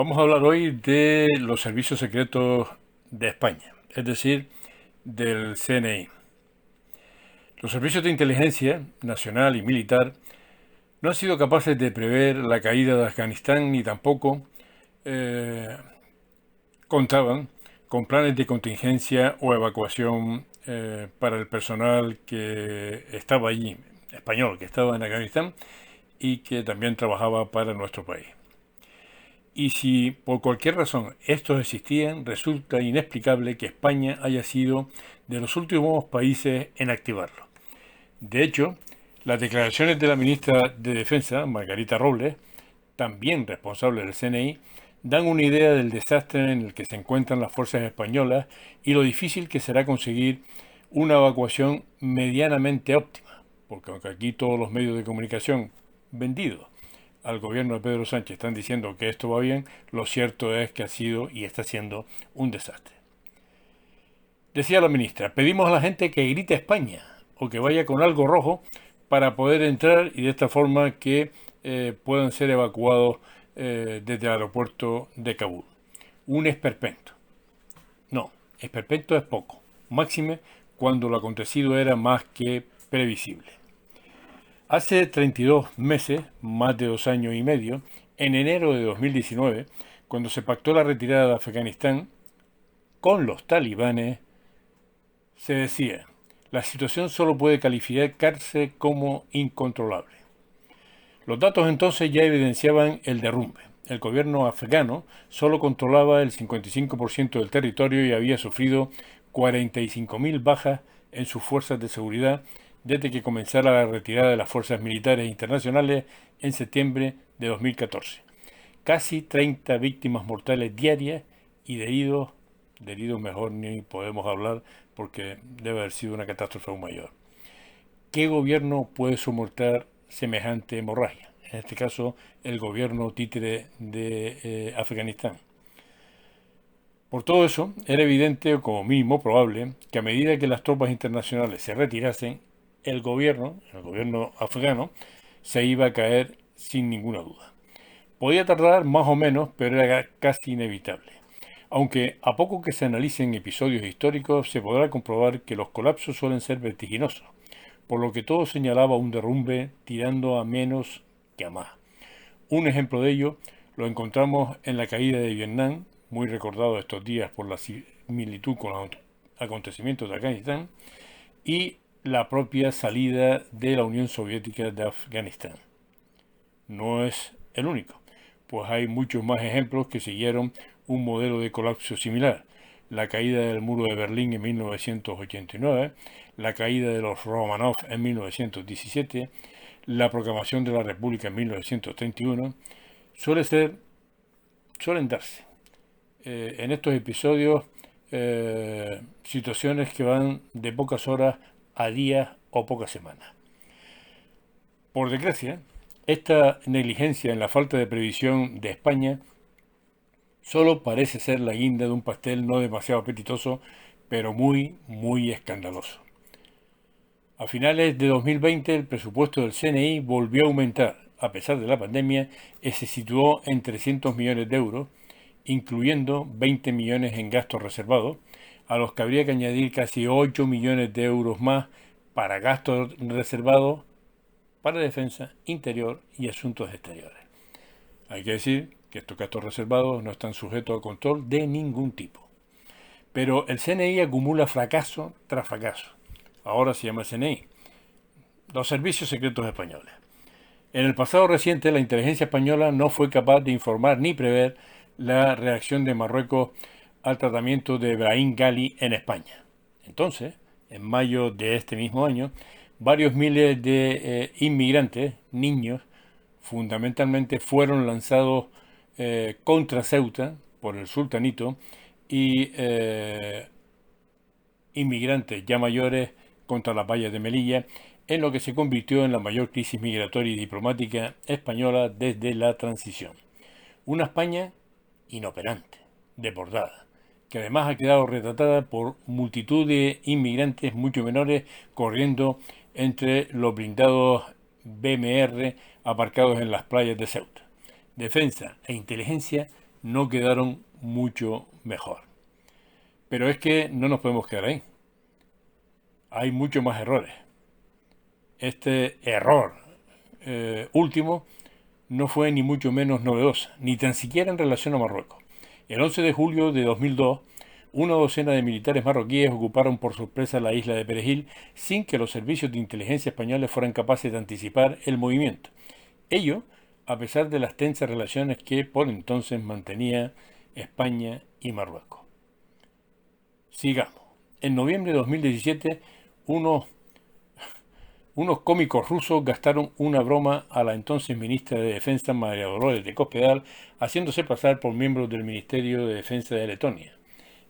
Vamos a hablar hoy de los servicios secretos de España, es decir, del CNI. Los servicios de inteligencia nacional y militar no han sido capaces de prever la caída de Afganistán ni tampoco eh, contaban con planes de contingencia o evacuación para el personal que estaba allí, español, que estaba en Afganistán y que también trabajaba para nuestro país. Y si por cualquier razón estos existían, resulta inexplicable que España haya sido de los últimos países en activarlo. De hecho, las declaraciones de la ministra de Defensa, Margarita Robles, también responsable del CNI, dan una idea del desastre en el que se encuentran las fuerzas españolas y lo difícil que será conseguir una evacuación medianamente óptima, porque aunque aquí todos los medios de comunicación vendidos al gobierno de Pedro Sánchez están diciendo que esto va bien, lo cierto es que ha sido y está siendo un desastre. Decía la ministra, pedimos a la gente que grite España o que vaya con algo rojo para poder entrar y de esta forma que puedan ser evacuados desde el aeropuerto de Kabul. Un esperpento. No, esperpento es poco, máxime cuando lo acontecido era más que previsible. Hace 32 meses, más de 2 años y medio, en enero de 2019, cuando se pactó la retirada de Afganistán con los talibanes, se decía, la situación solo puede calificarse como incontrolable. Los datos entonces ya evidenciaban el derrumbe. El gobierno afgano solo controlaba el 55% del territorio y había sufrido 45.000 bajas en sus fuerzas de seguridad desde que comenzara la retirada de las fuerzas militares internacionales en septiembre de 2014. Casi 30 víctimas mortales diarias y de heridos mejor ni podemos hablar porque debe haber sido una catástrofe aún mayor. ¿Qué gobierno puede soportar semejante hemorragia? En este caso, el gobierno títere de Afganistán. Por todo eso, era evidente o como mínimo probable que a medida que las tropas internacionales se retirasen, el gobierno afgano, se iba a caer sin ninguna duda. Podía tardar más o menos, pero era casi inevitable. Aunque a poco que se analicen episodios históricos, se podrá comprobar que los colapsos suelen ser vertiginosos, por lo que todo señalaba un derrumbe tirando a menos que a más. Un ejemplo de ello lo encontramos en la caída de Vietnam, muy recordado estos días por la similitud con los acontecimientos de Afganistán, y la propia salida de la Unión Soviética de Afganistán. No es el único, pues hay muchos más ejemplos que siguieron un modelo de colapso similar. La caída del muro de Berlín en 1989, la caída de los Romanov en 1917, la proclamación de la República en 1931, suelen darse en estos episodios situaciones que van de pocas horas a días o pocas semanas. Por desgracia, esta negligencia en la falta de previsión de España solo parece ser la guinda de un pastel no demasiado apetitoso, pero muy, muy escandaloso. A finales de 2020 el presupuesto del CNI volvió a aumentar, a pesar de la pandemia, y se situó en 300 millones de euros, incluyendo 20 millones en gastos reservados, a los que habría que añadir casi 8 millones de euros más para gastos reservados para defensa, interior y asuntos exteriores. Hay que decir que estos gastos reservados no están sujetos a control de ningún tipo. Pero el CNI acumula fracaso tras fracaso. Ahora se llama CNI, los Servicios Secretos Españoles. En el pasado reciente, la inteligencia española no fue capaz de informar ni prever la reacción de Marruecos al tratamiento de Brahim Ghali en España. Entonces, en mayo de este mismo año, varios miles de inmigrantes, niños, fundamentalmente fueron lanzados contra Ceuta por el sultanito y inmigrantes ya mayores contra las vallas de Melilla, en lo que se convirtió en la mayor crisis migratoria y diplomática española desde la transición. Una España inoperante, desbordada, que además ha quedado retratada por multitud de inmigrantes mucho menores corriendo entre los blindados BMR aparcados en las playas de Ceuta. Defensa e inteligencia no quedaron mucho mejor. Pero es que no nos podemos quedar ahí. Hay muchos más errores. Este error último no fue ni mucho menos novedoso, ni tan siquiera en relación a Marruecos. El 11 de julio de 2002, una docena de militares marroquíes ocuparon por sorpresa la isla de Perejil sin que los servicios de inteligencia españoles fueran capaces de anticipar el movimiento. Ello, a pesar de las tensas relaciones que por entonces mantenía España y Marruecos. Sigamos. En noviembre de 2017, unos cómicos rusos gastaron una broma a la entonces ministra de Defensa María Dolores de Cospedal, haciéndose pasar por miembros del Ministerio de Defensa de Letonia.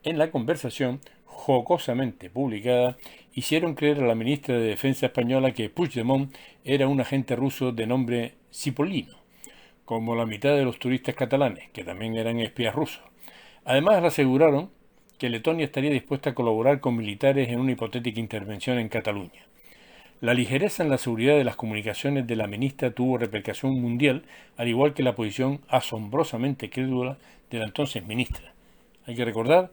En la conversación, jocosamente publicada, hicieron creer a la ministra de Defensa española que Puigdemont era un agente ruso de nombre Cipollino, como la mitad de los turistas catalanes, que también eran espías rusos. Además, le aseguraron que Letonia estaría dispuesta a colaborar con militares en una hipotética intervención en Cataluña. La ligereza en la seguridad de las comunicaciones de la ministra tuvo repercusión mundial, al igual que la posición asombrosamente crédula de la entonces ministra. Hay que recordar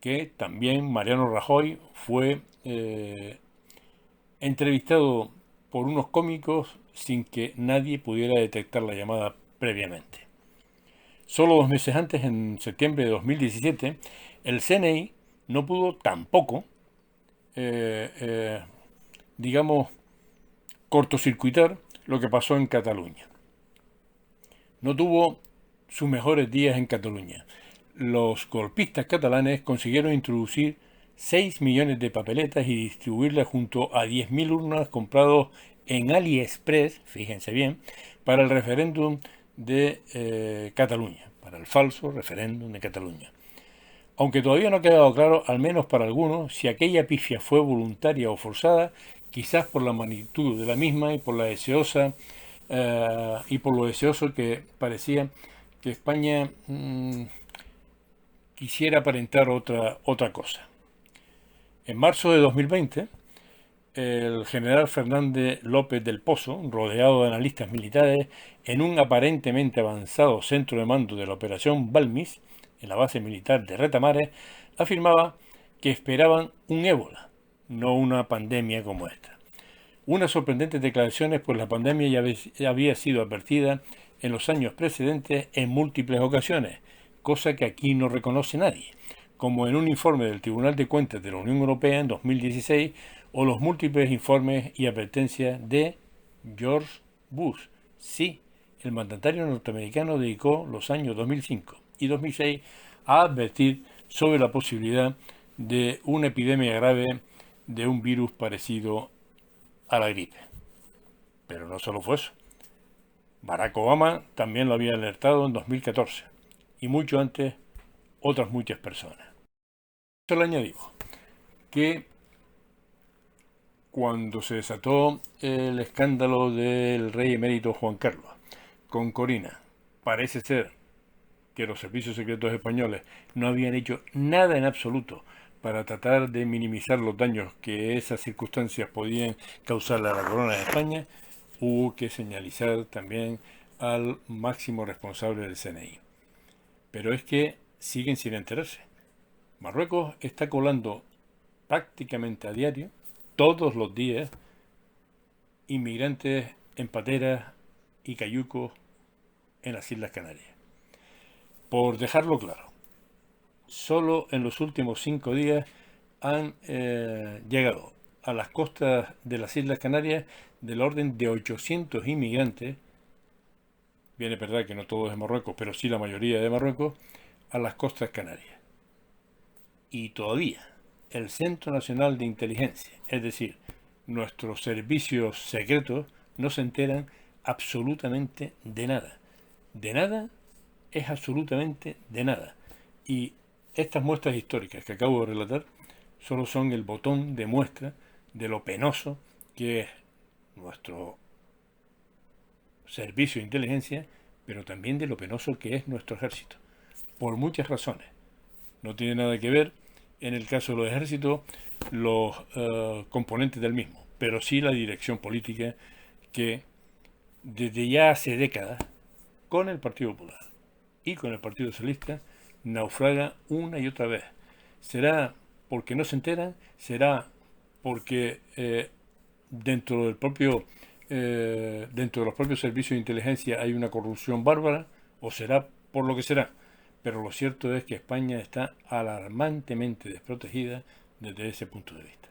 que también Mariano Rajoy fue entrevistado por unos cómicos sin que nadie pudiera detectar la llamada previamente. Solo 2 meses antes, en septiembre de 2017, el CNI no pudo tampoco digamos, cortocircuitar lo que pasó en Cataluña. No tuvo sus mejores días en Cataluña. Los golpistas catalanes consiguieron introducir 6 millones de papeletas y distribuirlas junto a 10.000 urnas comprados en AliExpress, fíjense bien, para el referéndum de Cataluña, para el falso referéndum de Cataluña. Aunque todavía no ha quedado claro, al menos para algunos, si aquella pifia fue voluntaria o forzada, quizás por la magnitud de la misma y por la deseosa y por lo deseoso que parecía que España quisiera aparentar otra cosa. En marzo de 2020, el general Fernández López del Pozo, rodeado de analistas militares, en un aparentemente avanzado centro de mando de la operación Balmis, en la base militar de Retamares, afirmaba que esperaban un ébola, no una pandemia como esta. Unas sorprendentes declaraciones, pues la pandemia ya había sido advertida en los años precedentes en múltiples ocasiones, cosa que aquí no reconoce nadie, como en un informe del Tribunal de Cuentas de la Unión Europea en 2016 o los múltiples informes y advertencias de George Bush. Sí, el mandatario norteamericano dedicó los años 2005 y 2006 a advertir sobre la posibilidad de una epidemia grave de un virus parecido a la gripe. Pero no solo fue eso. Barack Obama también lo había alertado en 2014 y mucho antes otras muchas personas. Eso le añadimos que cuando se desató el escándalo del rey emérito Juan Carlos con Corina, parece ser que los servicios secretos españoles no habían hecho nada en absoluto para tratar de minimizar los daños que esas circunstancias podían causarle a la corona de España, hubo que señalizar también al máximo responsable del CNI. Pero es que siguen sin enterarse. Marruecos está colando prácticamente a diario, todos los días, inmigrantes en pateras y cayucos en las Islas Canarias. Por dejarlo claro, solo en los últimos 5 días han llegado a las costas de las Islas Canarias del orden de 800 inmigrantes, bien es verdad que no todos de Marruecos, pero sí la mayoría de Marruecos, a las costas canarias. Y todavía el Centro Nacional de Inteligencia, es decir, nuestros servicios secretos, no se enteran absolutamente de nada. De nada es absolutamente de nada. Y estas muestras históricas que acabo de relatar solo son el botón de muestra de lo penoso que es nuestro servicio de inteligencia, pero también de lo penoso que es nuestro ejército. Por muchas razones. No tiene nada que ver, en el caso de los ejércitos, los componentes del mismo, pero sí la dirección política que desde ya hace décadas, con el Partido Popular, y con el Partido Socialista naufraga una y otra vez. ¿Será porque no se enteran? ¿Será porque dentro del propio dentro de los propios servicios de inteligencia hay una corrupción bárbara? ¿O será por lo que será? Pero lo cierto es que España está alarmantemente desprotegida desde ese punto de vista.